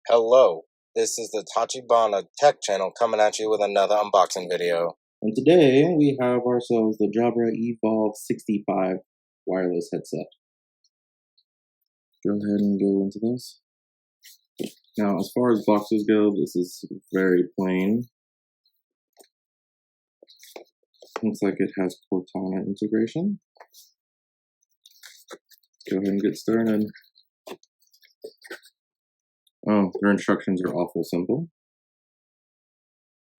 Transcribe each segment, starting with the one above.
Hello, this is the Tachibana Tech channel coming at you with another unboxing video. And today we have ourselves the Jabra Evolve 65 wireless headset. Go ahead and go into this. Now, as far as boxes go, this is very plain. Looks like it has Cortana integration. Go ahead and get started. Oh, their instructions are awful simple.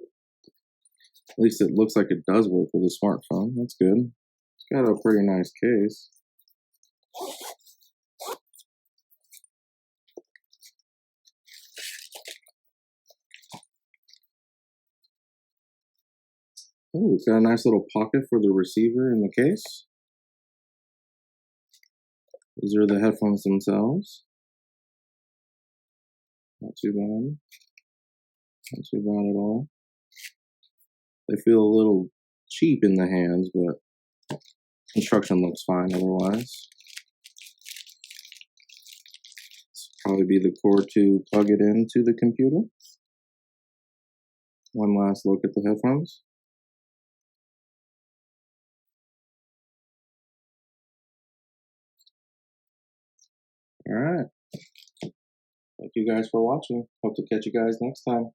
At least it looks like it does work with a smartphone. That's good. It's got a pretty nice case. Oh, it's got a nice little pocket for the receiver in the case. These are the headphones themselves. Not too bad. Not too bad at all. They feel a little cheap in the hands, but construction looks fine otherwise. This will probably be the cord to plug it into the computer. One last look at the headphones. Alright. Thank you guys for watching. Hope to catch you guys next time.